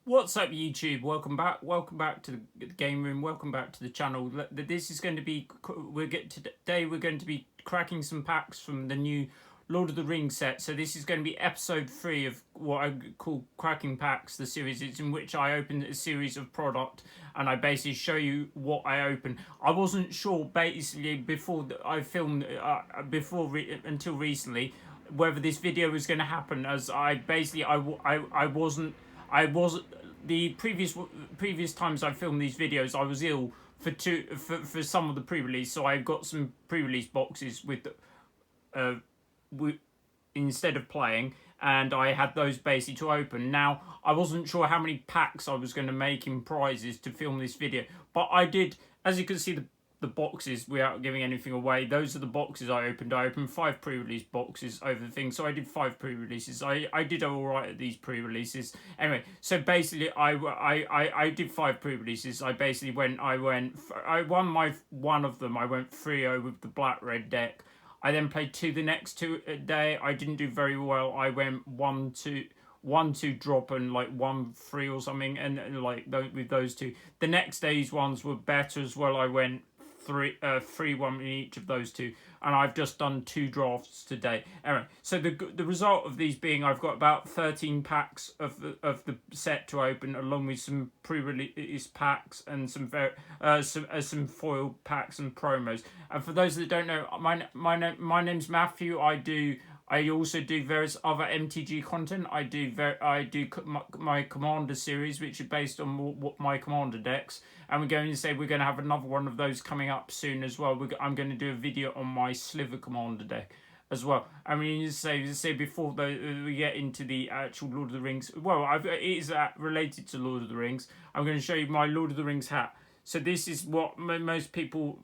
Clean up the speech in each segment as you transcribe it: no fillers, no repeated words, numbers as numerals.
What's up, YouTube? Welcome back to the game room. Welcome back to the channel. This is going to be today we're going to be cracking some packs from the new Lord of the Rings set. So this is going to be episode 3 of what I call cracking packs, the series. It's in which I open a series of product and I basically show you what I open. I wasn't sure basically before I filmed until recently whether this video was going to happen, as I wasn't the previous times I filmed these videos. I was ill for some of the pre-release, so I got some pre-release boxes instead of playing, and I had those basically to open. Now I wasn't sure how many packs I was going to make in prizes to film this video, but I did. As you can see, the boxes, without giving anything away, those are the boxes I opened. I opened 5 pre-release boxes over the thing, so I did 5 pre-releases. I did alright at these pre-releases. Anyway, so basically I did 5 pre-releases. I won one of them. I went 3-0 with the black-red deck. I then played 2 the next 2 day. I didn't do very well. I went 1-2 drop and like 1-3 or something, and like with those 2. The next day's ones were better as well. I went 3-1 in each of those 2, and I've just done 2 drafts today. Anyway, so the result of these being I've got about 13 packs of the set to open, along with some pre-release packs and some foil packs and promos. And for those that don't know, my name's Matthew. I also do various other MTG content. I do my Commander series, which is based on my Commander decks, and we're going to have another one of those coming up soon as well. I'm going to do a video on my Sliver Commander deck as well. I mean, you say before we get into the actual Lord of the Rings. Well, it is related to Lord of the Rings. I'm going to show you my Lord of the Rings hat. So this is what most people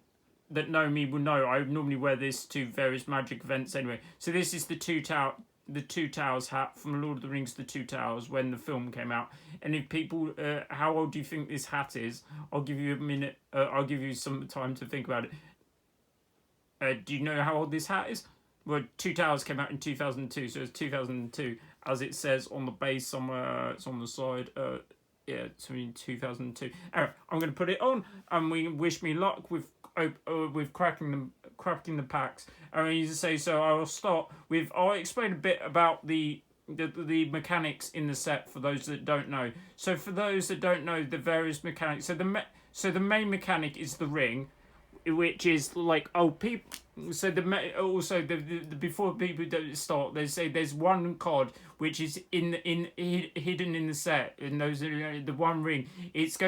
that know me will know. I normally wear this to various magic events anyway. So this is the Two Towers hat from Lord of the Rings, the Two Towers, when the film came out. And if people, how old do you think this hat is? I'll give you a minute. I'll give you some time to think about it. Do you know how old this hat is? Well, Two Towers came out in 2002, so it's 2002, as it says on the base somewhere. It's on the side. Yeah, it's in 2002. Anyway, I'm going to put it on, and we wish me luck with cracking the packs. I mean, to say so. I'll explain a bit about the mechanics in the set for those that don't know. So for those that don't know the various mechanics, so the main mechanic is the ring, which is like people. So before people don't start, they say there's one card which is hidden in the set, and those are the one ring. It's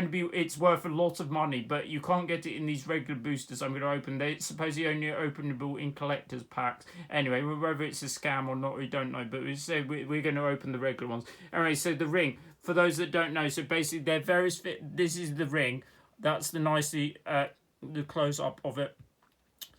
worth a lot of money, but you can't get it in these regular boosters I'm going to open. They're supposedly only openable in collector's packs. Anyway, whether it's a scam or not, we don't know. But we're going to open the regular ones. Anyway, so the ring, for those that don't know, so basically they're various. This is the ring. That's the nicely the close up of it.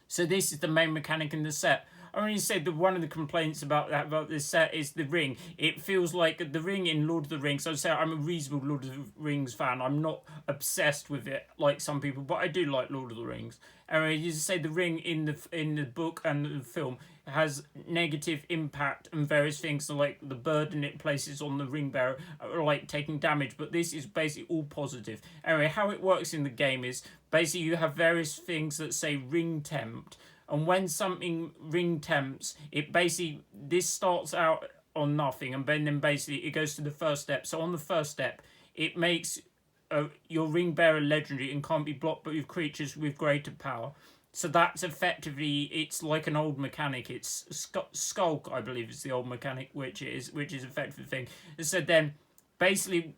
So this is the main mechanic in the set. I already said that one of the complaints about this set is the ring. It feels like the ring in Lord of the Rings. So I'd say I'm a reasonable Lord of the Rings fan. I'm not obsessed with it like some people, but I do like Lord of the Rings. Anyway, you say the ring in the book and the film has negative impact and various things, so like the burden it places on the ring bearer, like taking damage. But this is basically all positive. Anyway, how it works in the game is basically you have various things that say ring tempt. And when something ring tempts, this starts out on nothing, and then basically it goes to the first step. So on the first step, it makes your ring bearer legendary and can't be blocked but with creatures with greater power. So that's effectively, it's like an old mechanic. It's Skulk, I believe, is the old mechanic, which is effectively the thing. So then, basically,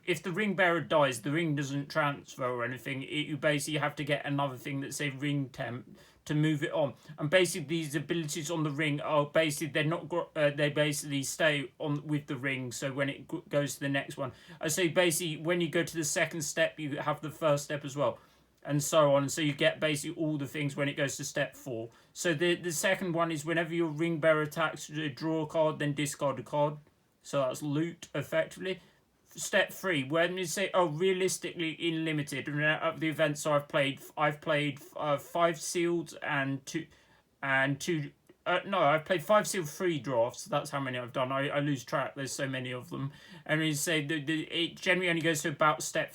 if the ring bearer dies, the ring doesn't transfer or anything. You basically have to get another thing that say ring temp to move it on. And basically these abilities on the ring are basically, they're not they basically stay on with the ring, so when it goes to the next one. I say basically when you go to the second step, you have the first step as well, and so on. So you get basically all the things when it goes to step 4. So the second one is whenever your ring bearer attacks, draw a card, then discard a card. So that's loot effectively. Step 3, when you say, realistically in limited, of the events I've played 5 sealed and two No, I've played 5 sealed 3 drafts. That's how many I've done. I lose track. There's so many of them. And you say it generally only goes to about step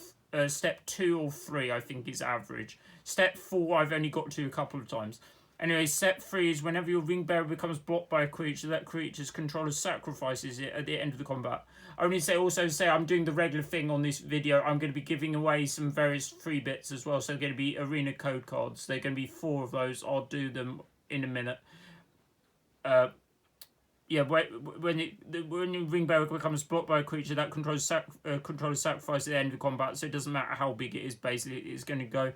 2 or 3. I think is average. Step 4 I've only got to a couple of times. Anyway, step 3 is whenever your ring bearer becomes blocked by a creature, that creature's controller sacrifices it at the end of the combat. I only also say I'm doing the regular thing on this video. I'm going to be giving away some various free bits as well. So they're going to be arena code cards. They're going to be 4 of those. I'll do them in a minute. Yeah, when your ring bearer becomes blocked by a creature, that controller sacrifice at the end of the combat. So it doesn't matter how big it is. Basically, it's going to go.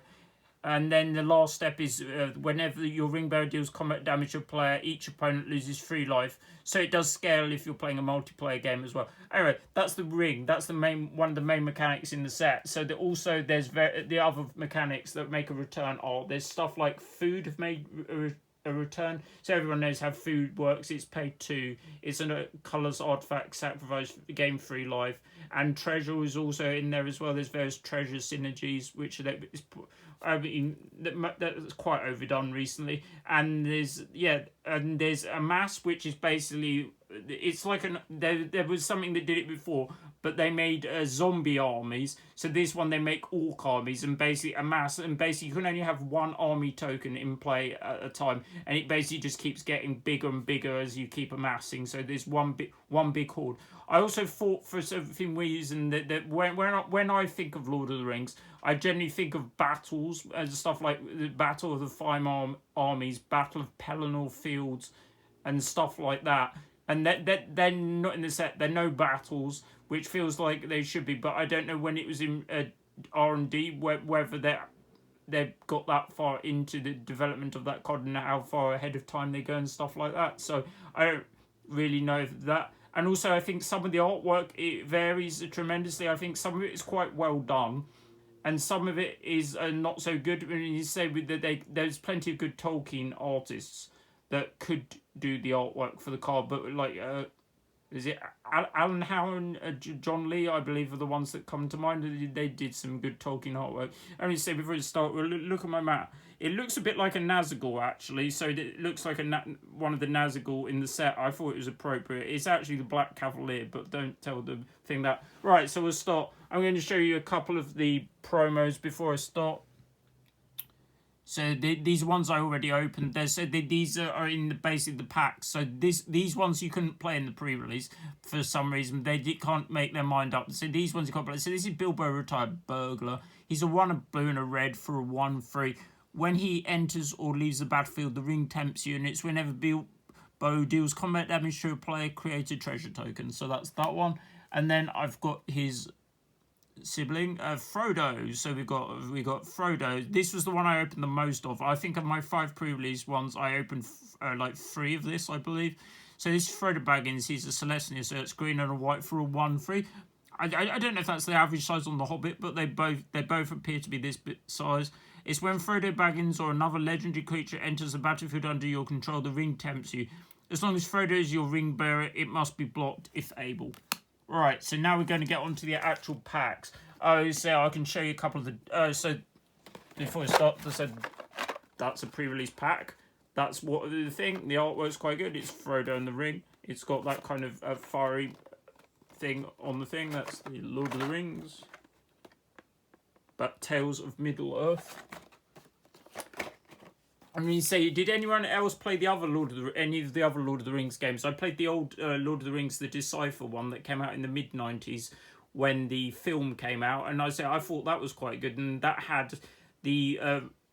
And then the last step is whenever your ring bearer deals combat damage to a player, each opponent loses 3 life. So it does scale if you're playing a multiplayer game as well. Anyway, that's the ring. That's the one of the main mechanics in the set. So there's the other mechanics that make a return are there's stuff like food have made a return. So everyone knows how food works. It's paid 2. It's a colours artifact sacrifice, game 3 life, and treasure is also in there as well. There's various treasure synergies which I mean that's quite overdone recently. And there's a mass which is basically it's like there was something that did it before, but they made zombie armies. So this one they make orc armies and basically a mass, and basically you can only have 1 army token in play at a time, and it basically just keeps getting bigger and bigger as you keep amassing. So there's one big horde. I also thought for some reason that when I think of Lord of the Rings, I generally think of battles and stuff like the Battle of the 5 Armies, Battle of Pelennor Fields, and stuff like that. And they're not in the set. They're no battles, which feels like they should be. But I don't know when it was in R&D whether they've got that far into the development of that card and how far ahead of time they go and stuff like that. So I don't really know that. And also, I think some of the artwork, it varies tremendously. I think some of it is quite well done, and some of it is not so good. When you say that there's plenty of good Tolkien artists that could do the artwork for the card, but like, is it Alan Howe and John Lee, I believe, are the ones that come to mind. They did some good Tolkien artwork. I mean, say before we start, look at my map. It looks a bit like a Nazgul, actually. So it looks like one of the Nazgul in the set. I thought it was appropriate. It's actually the Black Cavalier, but don't tell the thing that. Right, so we'll start. I'm going to show you a couple of the promos before I start. So these ones I already opened. These are in basically the packs. So these ones you couldn't play in the pre-release for some reason. They can't make their mind up. So these ones you can't play. So this is Bilbo Retired Burglar. He's a 1 a blue and a red for a 1/3. When he enters or leaves the battlefield, the ring tempts units. Whenever Bilbo deals combat damage to a player, create a treasure token. So that's that one. And then I've got his sibling, Frodo. So we got Frodo. This was the one I opened the most of. I think of my 5 pre-release ones, I opened like 3 of this, I believe. So this is Frodo Baggins. He's a Celestia, so it's green and a white for a 1/3. I don't know if that's the average size on the Hobbit, but they both appear to be this bit size. It's when Frodo Baggins or another legendary creature enters the battlefield under your control, the ring tempts you. As long as Frodo is your ring bearer, it must be blocked if able. Right, so now we're going to get on to the actual packs. So I can show you a couple of the... so before I start, I said that's a pre-release pack. That's what the thing. The artwork's quite good. It's Frodo and the ring. It's got that kind of fiery thing on the thing. That's the Lord of the Rings. But Tales of Middle-earth. I mean, say, did anyone else play any of the other Lord of the Rings games? I played the old Lord of the Rings, the Decipher one that came out in the mid-90s when the film came out, and I thought that was quite good, and that had the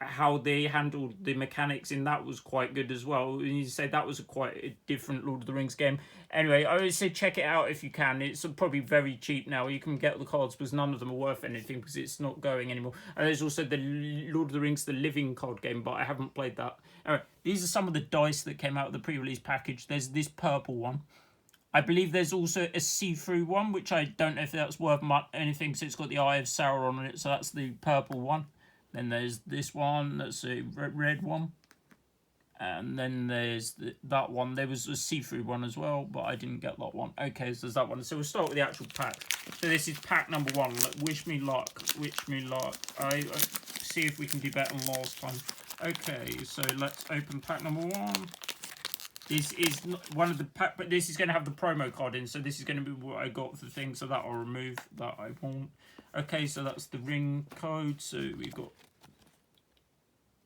how they handled the mechanics in that was quite good as well. And you say that was quite a different Lord of the Rings game. Anyway, I would say check it out if you can. It's probably very cheap now. You can get the cards because none of them are worth anything because it's not going anymore. And there's also the Lord of the Rings, the Living card game, but I haven't played that. Anyway, these are some of the dice that came out of the pre-release package. There's this purple one. I believe there's also a see-through one, which I don't know if that's worth anything, so it's got the Eye of Sauron on it, so that's the purple one. Then there's this one, that's a red one. And then there's that one. There was a see-through one as well, but I didn't get that one. Okay, so there's that one. So we'll start with the actual pack. So this is pack number 1. Wish me luck. Wish me luck. I see if we can do better than last time. Okay, so let's open pack number 1. This is not one of the pack, but this is going to have the promo card in, so this is going to be what I got for things, so that I'll remove, that I won't. Okay, so that's the ring code, so we've got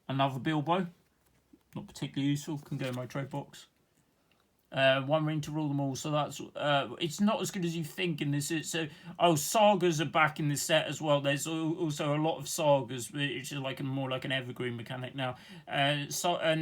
another Bilbo, not particularly useful, can go in my trade box. One ring to rule them all, so that's it's not as good as you think in this. So sagas are back in this set as well. There's also a lot of sagas, which is like more like an evergreen mechanic now. And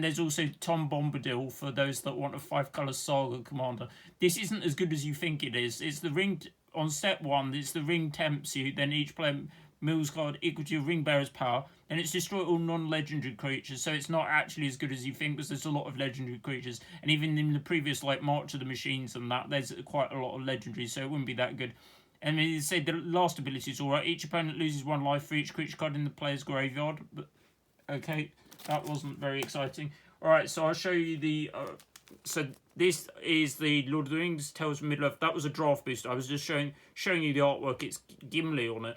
there's also Tom Bombadil for those that want a 5-color saga commander. This isn't as good as you think it is. It's the ring on step 1. It's the ring tempts you. Then each player mills card equal to your ring bearer's power, and it's destroy all non-legendary creatures, so it's not actually as good as you think, because there's a lot of legendary creatures, and even in the previous like March of the Machines and that, there's quite a lot of legendaries, so it wouldn't be that good. And they say the last ability is alright. Each opponent loses 1 life for each creature card in the player's graveyard. But okay, that wasn't very exciting. Alright, so I'll show you the so this is the Lord of the Rings Tales from Middle-earth. That was a draft booster. I was just showing you the artwork. It's Gimli on it.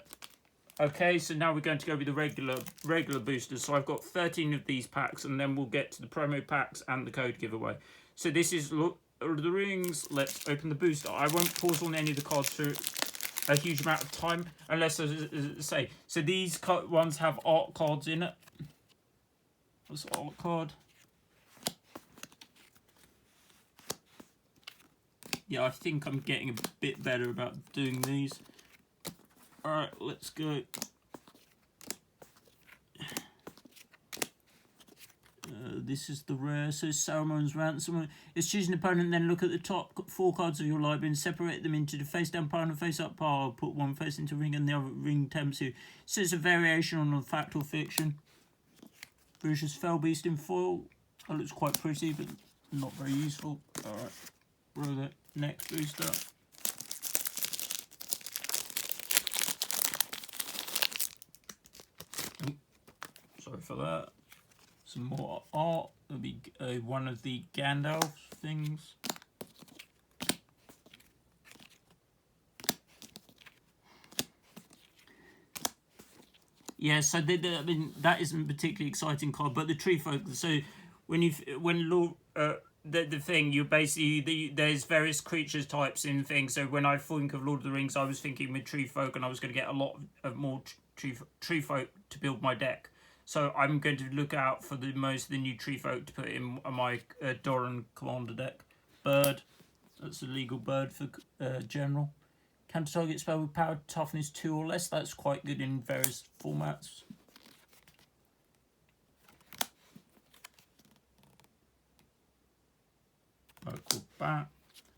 Okay, so now we're going to go with the regular boosters. So I've got 13 of these packs, and then we'll get to the promo packs and the code giveaway. So this is Lord of the Rings. Let's open the booster. I won't pause on any of the cards for a huge amount of time, unless I say. So these ones have art cards in it. What's the art card? Yeah, I think I'm getting a bit better about doing these. Alright, let's go. This is the rare. So Saruman's Ransom. It's choose an opponent, then look at the top 4 cards of your library and separate them into the face down pile and face up pile. Put one face into ring and the other ring tempts you. So it's a variation on the fact or fiction. Vicious Fellbeast in foil. That looks quite pretty, but not very useful. Alright, roll the next booster. Sorry for that. Some more art. It'll be one of the Gandalf things. Yeah, so I mean that isn't a particularly exciting card, but the tree folk. So the thing you basically there's various creatures types in things. So when I think of Lord of the Rings, I was thinking with tree folk, and I was going to get a lot of more tree folk to build my deck. So I'm going to look out for most of the new tree folk to put in my Doran commander deck. Bird, that's a legal bird for general. Counter target spell with power toughness 2 or less. That's quite good in various formats. Local bat.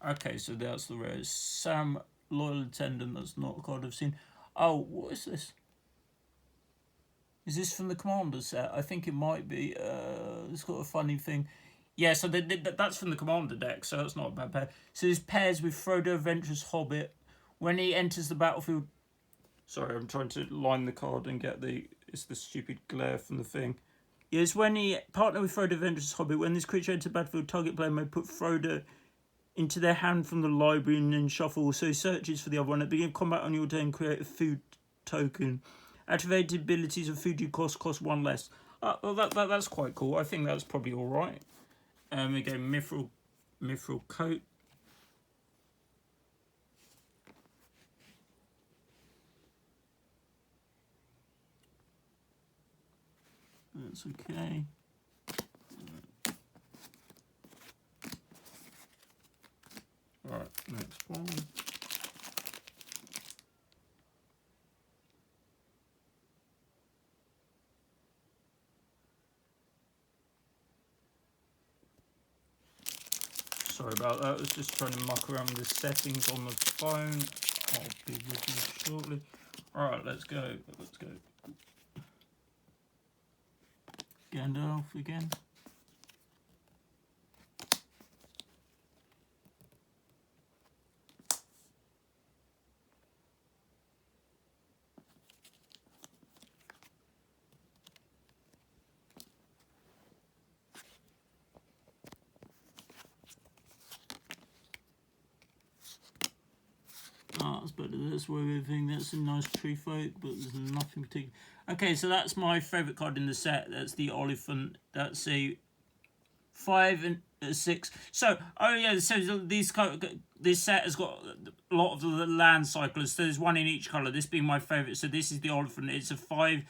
Okay, so that's the rare. Sam, loyal attendant. That's not a card I've seen. Oh, what is this? Is this from the Commander set? I think it might be. It's got a funny thing. Yeah, so that's from the Commander deck, so that's not a bad pair. So this pairs with Frodo Adventurous Hobbit. When he enters the battlefield... Sorry, I'm trying to line the card and get the... It's the stupid glare from the thing. Yes, when he partner with Frodo Adventurous Hobbit, when this creature enters the battlefield, target player may put Frodo into their hand from the library and then shuffle. So he searches for the other one. At the beginning of combat on your turn, create a food token. Activated abilities of food you cost 1 less. Well, that's quite cool. I think that's probably all right. Again, Mithril Coat. That's okay. All right, next one. Sorry about that, I was just trying to muck around with the settings on the phone. I'll be with you shortly. Alright, let's go. Gandalf again. That's better. That's where everything. That's a nice tree folk, but there's nothing particular. Okay, so that's my favourite card in the set. That's the Oliphant. That's a 5 6. So, oh yeah, so this set has got a lot of the land cyclers. So there's one in each colour. This being my favourite. So this is the Oliphant. It's a 5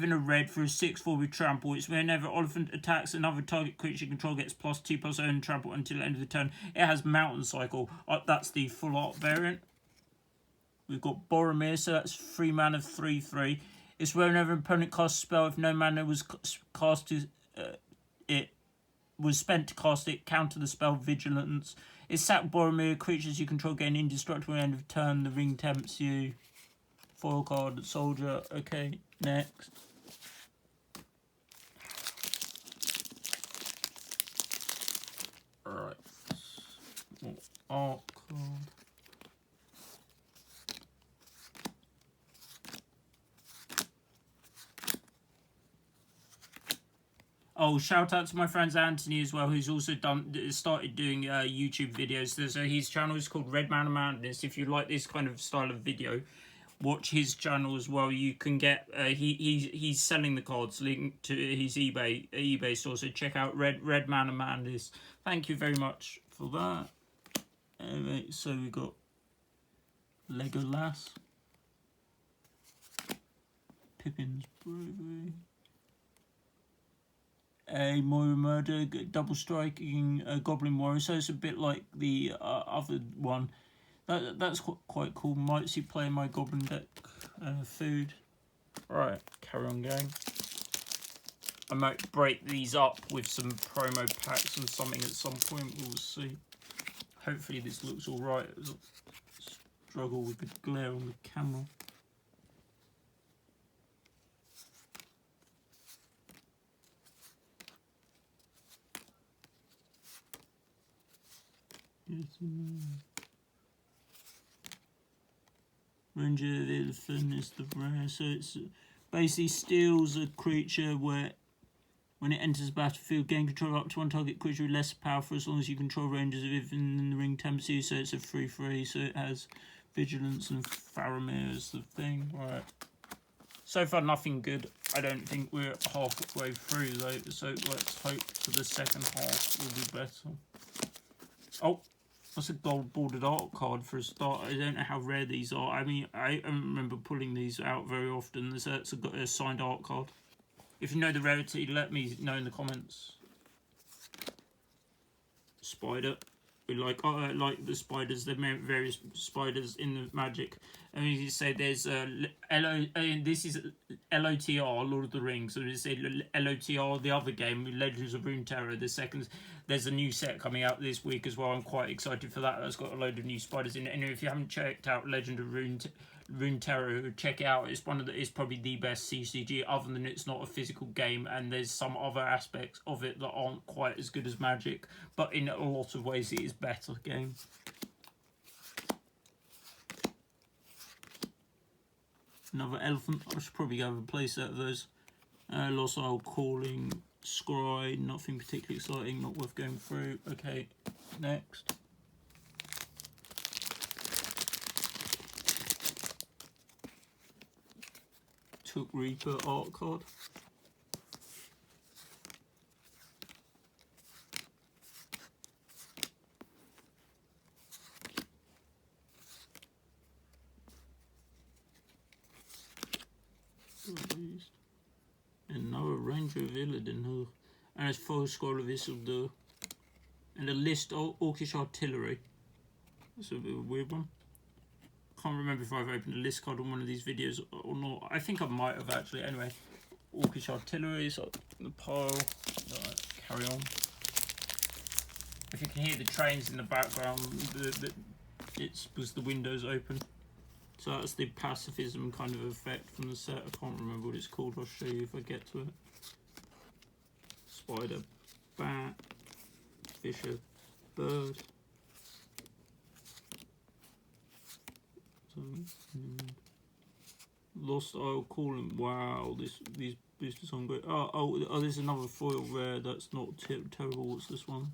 in a red for a 6/4 with trample. It's whenever Oliphant attacks another target creature you control gets +2/+0 and trample until the end of the turn. It has Mountain Cycle. That's the full art variant. We've got Boromir, so that's 3 mana 3/3. It's whenever an opponent casts a spell, if no mana was cast to it was spent to cast it, counter the spell Vigilance. It's sack Boromir, creatures you control gain indestructible at the end of turn, the ring tempts you. Foil card, soldier. Okay, next. Alright. Art card. Oh, shout out to my friend Anthony as well, who's also started doing YouTube videos. So his channel is called RedManaMadness. If you like this kind of style of video, watch his channel as well. You can get he's selling the cards linked to his eBay store. So check out RedManaMadness. Thank you very much for that. Anyway, so we got Legolas, Pippin's Bravery. A Moira Murder, double striking Goblin Warrior, so it's a bit like the other one. That's quite cool. Might see play my Goblin deck. Food. Right, carry on going. I might break these up with some promo packs and something at some point. We'll see. Hopefully this looks alright. Struggle with the glare on the camera. Ranger of Elephant is the rare, so it's basically steals a creature where when it enters the battlefield, gain control up to one target creature with less power for as long as you control Rangers of Elephant and the ring tempts you, so it's a 3/3, so it has Vigilance and Faramir as the thing. Right. So far nothing good. I don't think we're halfway through though, so let's hope for the second half will be better. Oh, that's a gold bordered art card for a start. I don't know how rare these are. I mean, I don't remember pulling these out very often. That's a signed art card. If you know the rarity, let me know in the comments. Spider. We like the spiders. They're various spiders in the Magic. And you say there's this is LOTR, Lord of the Rings. So you say LOTR, the other game, Legends of Runeterra. The second, there's a new set coming out this week as well. I'm quite excited for that. It's got a load of new spiders in it. And if you haven't checked out Legend of Runeterra, check it out. It's probably the best CCG, other than it's not a physical game, and there's some other aspects of it that aren't quite as good as Magic, but in a lot of ways it is better game. Another elephant. I should probably have a playset of those. Lost Isle Calling, Scry, nothing particularly exciting, not worth going through. Okay, next. Took Reaper art card. Another Ranger of Illidan, and it's full scroll of Isildur. And a list of Orcish Artillery. That's a bit of a weird one. Can't remember if I've opened a list card on one of these videos or not. I think I might have actually. Anyway, Orcish Artillery is up in the pile. Right, carry on. If you can hear the trains in the background, it's because the window's open. So that's the pacifism kind of effect from the set. I can't remember what it's called. I'll show you if I get to it. Spider, bat, fisher, bird. Lost Isle Calling. Wow, these boosters aren't great. Oh, there's another foil rare. That's not terrible. What's this one?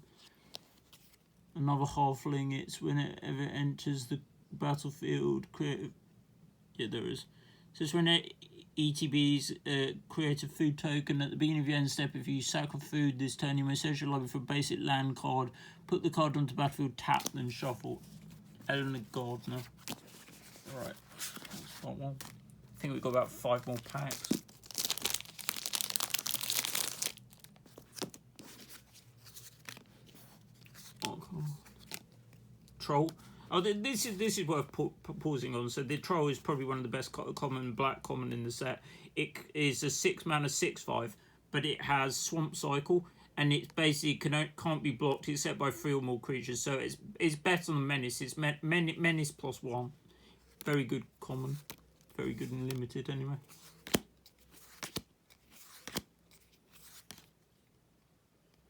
Another halfling. It's whenever it enters the battlefield. Creative. Yeah, there is. So it's when ETB's create a food token. At the beginning of your end step, if you sack a food this turn, you may search your library for a basic land card, put the card onto the battlefield, tap, then shuffle. Eleanor Gardner. Alright, that's got one. I think we've got about 5 more packs. Troll. Oh, this is worth pausing on. So the Troll is probably one of the best common black common in the set. It is a 6 mana 6/5, but it has Swamp Cycle, and it basically can't be blocked except by 3 or more creatures. So it's better than Menace. It's Menace +1. Very good common. Very good and limited anyway.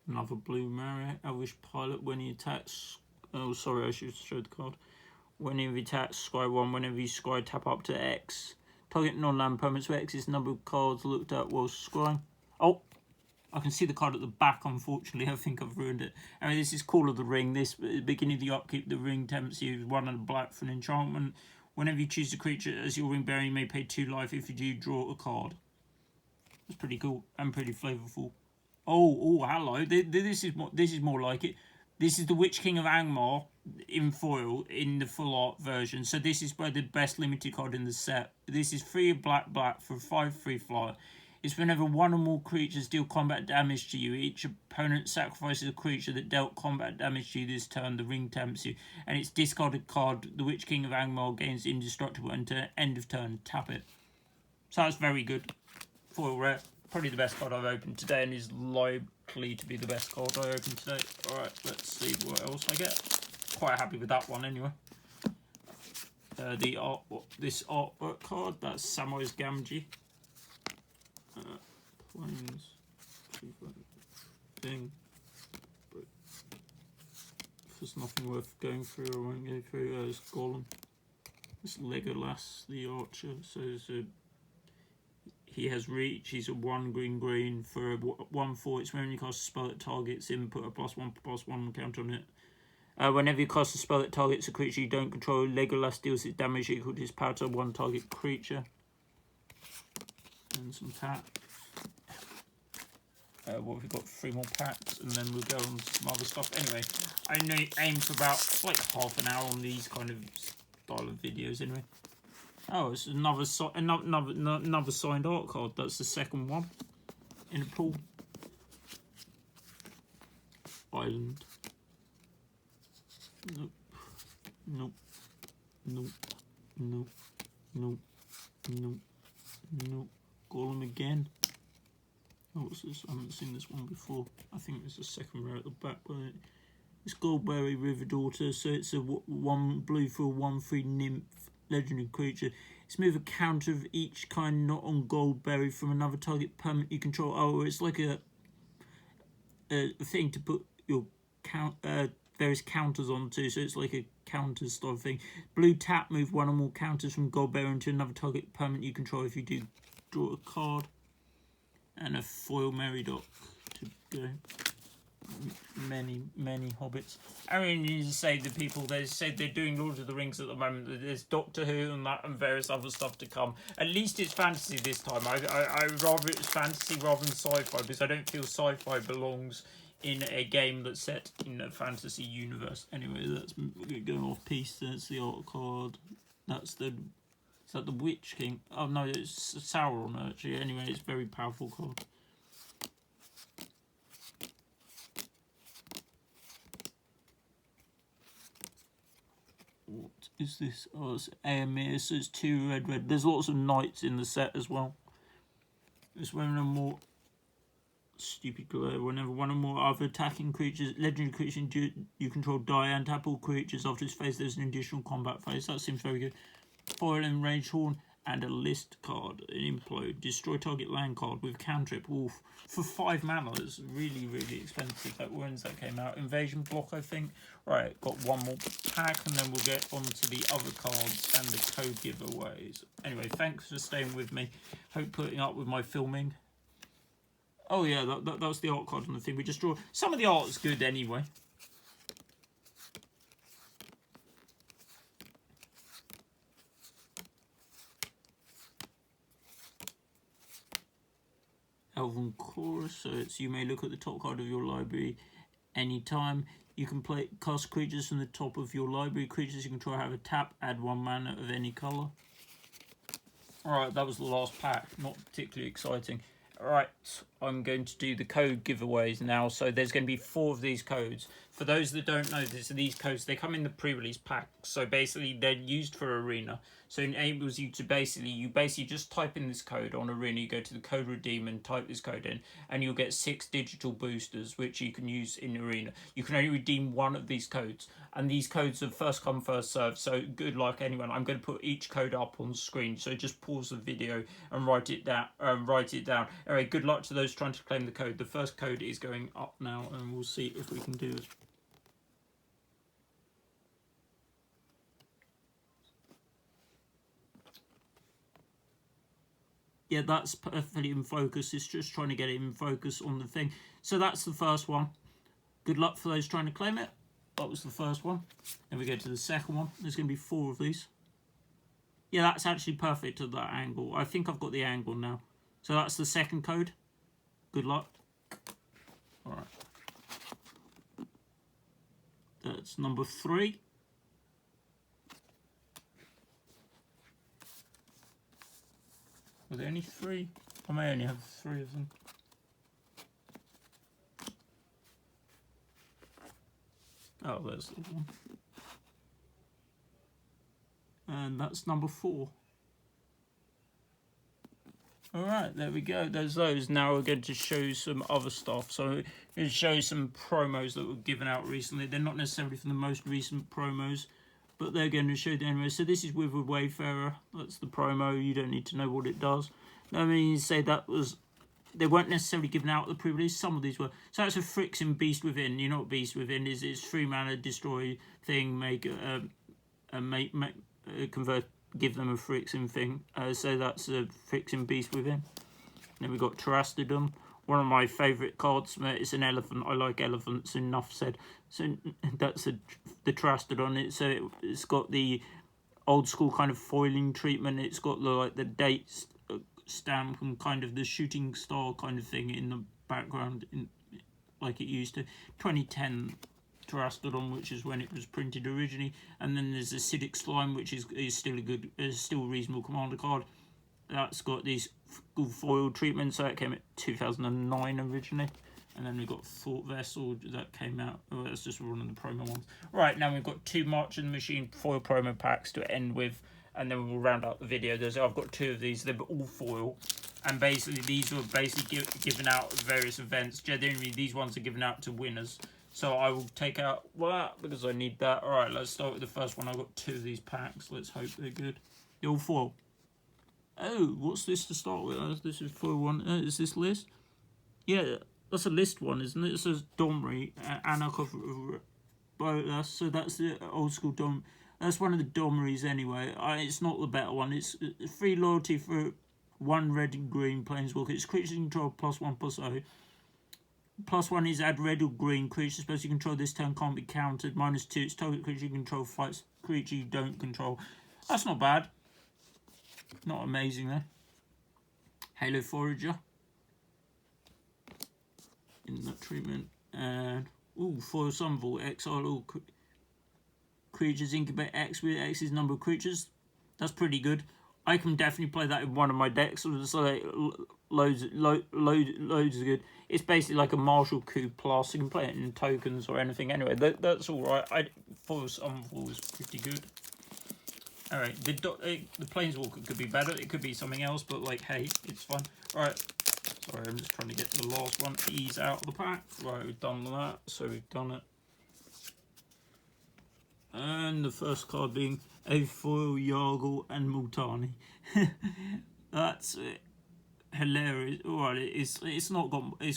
Another blue Marriott, Elvish Pilot. When he attacks, oh sorry, I should show the card. Whenever he attacks, scry 1. Whenever you scry, tap up to X. Target non-land permanents where X is the number of cards looked at while scrying. Oh, I can see the card at the back. Unfortunately, I think I've ruined it. I mean, this is Call of the Ring. This at the beginning of the upkeep, the ring tempts you 1 and a black for an enchantment. Whenever you choose a creature as your ring bearer, you may pay 2 life. If you do, draw a card. That's pretty cool and pretty flavourful. Oh, hello. This is more like it. This is the Witch King of Angmar in foil in the full art version. So this is probably the best limited card in the set. This is 3 black for a 5/3 flyer. It's whenever 1 or more creatures deal combat damage to you. Each opponent sacrifices a creature that dealt combat damage to you this turn. The ring tempts you, and its discarded card, the Witch King of Angmar, gains indestructible until end of turn. Tap it. So that's very good. Foil rare. Probably the best card I've opened today, and is likely to be the best card I opened today. Alright, let's see what else I get. Quite happy with that one anyway. This artwork card, that's Samwise Gamgee. Planes. Thing. But if there's nothing worth going through, I won't go through. It's Gollum. It's Legolas, the archer. So it's a... He has reach. He's a 1 green for a 1/4. It's when you cast a spell that targets him, put a +1/+1 count on it. Whenever you cast a spell that targets a creature you don't control, Legolas deals its damage equal to his power to 1 target creature. And some packs. What have we got? 3 more packs, and then we'll go on to some other stuff. Anyway, I aim for about like half an hour on these kind of style of videos. Anyway. Oh, it's another signed art card. That's the second one in a pool. Island. Nope. Nope. Nope. Nope. Nope. Nope. Nope. Gollum again. Oh, what's this? I haven't seen this one before. I think there's a second rare at the back. But it's Goldberry River Daughter. So it's a 1 blue for a 1/3 nymph. Legendary creature. It's move a counter of each kind not on Goldberry from another target permanent you control. Oh, it's like a thing to put your various counters onto. So it's like a counter style thing. Blue tap, move 1 or more counters from Goldberry into another target permanent you control. If you do, draw a card. And a foil Meriadoc to go. Many hobbits. I mean, you say the people, they say they're doing Lord of the Rings at the moment. There's Doctor Who and that, and various other stuff to come. At least it's fantasy this time. I rather it's fantasy rather than sci-fi, because I don't feel sci-fi belongs in a game that's set in a fantasy universe. Anyway, that's going off piece. That's the art card. That's the... Is that the Witch King? Oh no, it's Sauron actually. Anyway, it's a very powerful card. What is this? Oh, it's Aemir, so it's 2 red. There's lots of knights in the set as well. It's when no more stupid glare. Whenever 1 or more other attacking creatures, legendary creatures you control die, and tap all creatures after its phase. There's an additional combat phase. That seems very good. Foil and Rage Horn, and a list card, an Implode. Destroy target land card with cantrip. Wolf for 5 mana. It's really expensive. When's that came out? Invasion block, I think. Right, got 1 more pack, and then we'll get on to the other cards and the code giveaways. Anyway, thanks for staying with me. Hope putting up with my filming. Oh yeah, that was the art card on the thing we just drew. Some of the art's good anyway. Elven Chorus, so it's you may look at the top card of your library anytime. You can play cast creatures from the top of your library. Creatures you control have a tap, add 1 mana of any colour. Alright, that was the last pack, not particularly exciting. Alright, I'm going to do the code giveaways now. So there's going to be 4 of these codes. For those that don't know, these codes, they come in the pre-release pack. So basically, they're used for Arena. So it enables you to you basically just type in this code on Arena. You go to the code redeem and type this code in, and you'll get 6 digital boosters, which you can use in Arena. You can only redeem 1 of these codes, and these codes are first come, first served. So good luck, anyone. I'm going to put each code up on screen. So just pause the video and write it down. Anyway, good luck to those trying to claim the code. The first code is going up now, and we'll see if we can do it. Yeah, that's perfectly in focus. It's just trying to get it in focus on the thing. So that's the first one. Good luck for those trying to claim it. That was the first one. Then we go to the second one. There's going to be 4 of these. Yeah, that's actually perfect at that angle. I think I've got the angle now. So that's the second code. Good luck. Alright. That's number 3. Were there only 3? I may only have 3 of them. Oh, there's the one. And that's number 4. Alright, there we go. There's those. Now we're going to show some other stuff. So I'm going to show some promos that were given out recently. They're not necessarily from the most recent promos, but they're going to show the anyway. So this is with a Wayfarer. That's the promo. You don't need to know what it does. I mean, you say that was... They weren't necessarily given out at the pre-release. Some of these were. So that's a Phyrexian Beast Within. You know what Beast Within is? It's 3 mana, destroy thing, convert, give them a Phyrexian thing. So that's a Phyrexian Beast Within. Then we've got Terastodon. One of my favourite cards. It's an elephant. I like elephants, enough said. So that's the Terastodon. It's got the old school kind of foiling treatment. It's got the dates stamp and kind of the shooting star kind of thing in the background, like it used to. 2010 Terastodon, which is when it was printed originally, and then there's Acidic Slime, which is still still a reasonable commander card. That's got these good foil treatments. So that came at 2009 originally, and then we've got Thought Vessel that came out. Oh, that's just one of the promo ones. Right, now we've got 2 March in the Machine foil promo packs to end with, and then we'll round out the video. I've got 2 of these. They're all foil, and basically these were basically given out at various events. Generally, these ones are given out to winners. So I will take out that because I need that. All right, let's start with the first one. I've got 2 of these packs. Let's hope they're good. They're all foil. Oh, what's this to start with? This is foil one. Is this list? Yeah, that's a list one, isn't it? It says Domri, Anarch of Bolas. So that's the old school Dom. That's one of the Domries anyway. It's not the better one. It's 3 loyalty for 1 red and green planeswalker. It's creature control +1/+0. +1 is add red or green. Creature supposed you control this turn can't be countered. -2, it's target creature you control fights creature you don't control. That's not bad. Not amazing though. Halo Forager. In that treatment. And, foil Sunval. Exile all creatures, incubate X with X's number of creatures. That's pretty good. I can definitely play that in one of my decks. So loads of good. It's basically like a Marshall Coup Plus. You can play it in tokens or anything. Anyway, that's all right. Foil Sunval is pretty good. All right, the Planeswalker could be better. It could be something else, but hey, it's fine. All right. Sorry, I'm just trying to get the last one ease out of the pack. Right, we've done that. So we've done it. And the first card being a foil Yargle and Multani. That's hilarious. Alright, it's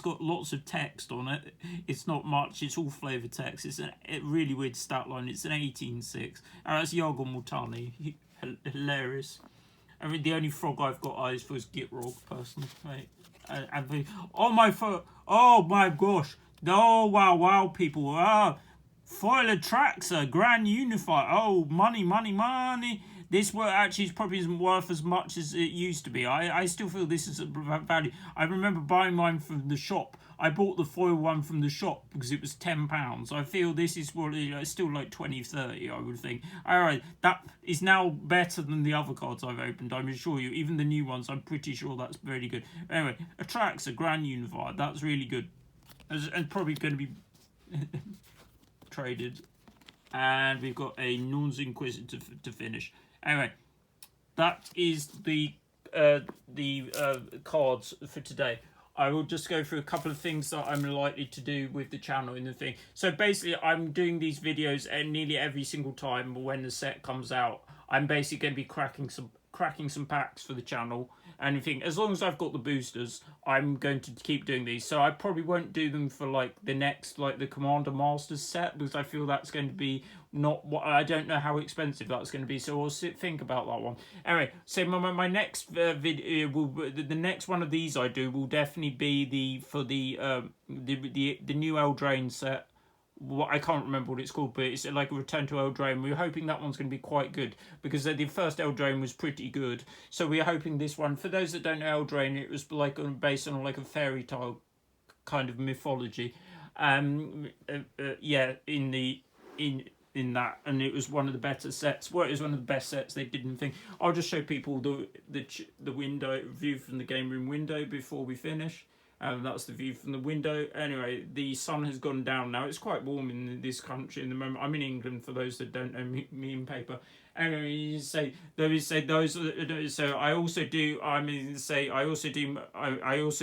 got lots of text on it. It's not much. It's all flavor text. It's a really weird stat line. It's an 18/6. And that's Yargle Multani. Hilarious. I mean, the only frog I've got eyes for is Gitrog, personally. Right? Oh my gosh. Oh wow people. Foil Atraxa, Grand Unify. Oh, money. this actually is probably isn't worth as much as it used to be. I still feel this is a value. I remember buying mine from the shop. I bought the foil one from the shop because it was £10. I feel this is still like 20, 30, I would think. Alright, that is now better than the other cards I've opened, I'm assure you. Even the new ones, I'm pretty sure that's really good. Anyway, Attracts a Grand Unifier. That's really good. And probably going to be traded. And we've got a Non's Inquisitor to finish. Anyway, that is the cards for today. I will just go through a couple of things that I'm likely to do with the channel in the thing. So basically, I'm doing these videos nearly every single time when the set comes out. I'm basically going to be cracking some packs for the channel and everything. As long as I've got the boosters, I'm going to keep doing these. So I probably won't do them for like the next, like the Commander Masters set, because I feel that's going to be not what, I don't know how expensive that's going to be. So I'll think about that one. Anyway, so my next video will, the next one of these I do will definitely be the new Eldraine set. What I can't remember what it's called, but it's like a Return to Eldraine. We're hoping that one's going to be quite good because the first Eldraine was pretty good. So we're hoping this one. For those that don't know Eldraine, it was like based on like a fairy tale kind of mythology. Yeah, in that, and it was one of the better sets. Well, it was one of the best sets they did in the thing. I'll just show people the window view from the game room window before we finish. That's the view from the window. Anyway, the sun has gone down now. It's quite warm in this country in the moment. I'm in England, for those that don't know me in paper. Anyway, you say those. So I also do. I also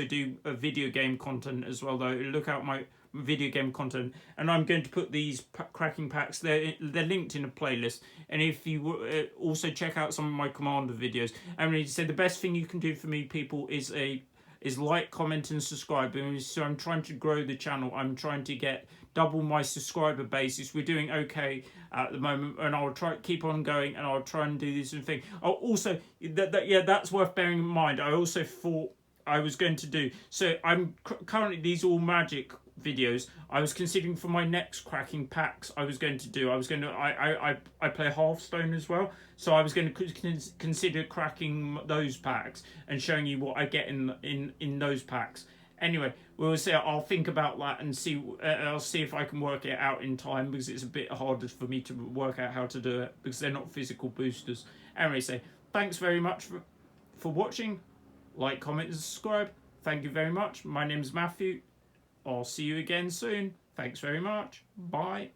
do video game content as well. Though, look out my video game content, and I'm going to put these cracking packs. They're linked in a playlist. And if you also check out some of my Commander videos. So the best thing you can do for me, people, is like, comment, and subscribe. So I'm trying to grow the channel. I'm trying to get double my subscriber basis. We're doing okay at the moment, and I'll try keep on going, and I'll try and do this thing. I'll also that's worth bearing in mind. I also thought I was going to do. So I'm currently, these are all Magic videos. I was considering for my next cracking packs I play Hearthstone as well, so I was going to consider cracking those packs and showing you what I get in those packs. Anyway, we'll see. I'll think about that and see. I'll see if I can work it out in time, because it's a bit harder for me to work out how to do it because they're not physical boosters. Anyway, so thanks very much for watching. Like, comment, and subscribe. Thank you very much. My name's Matthew. I'll see you again soon. Thanks very much. Bye.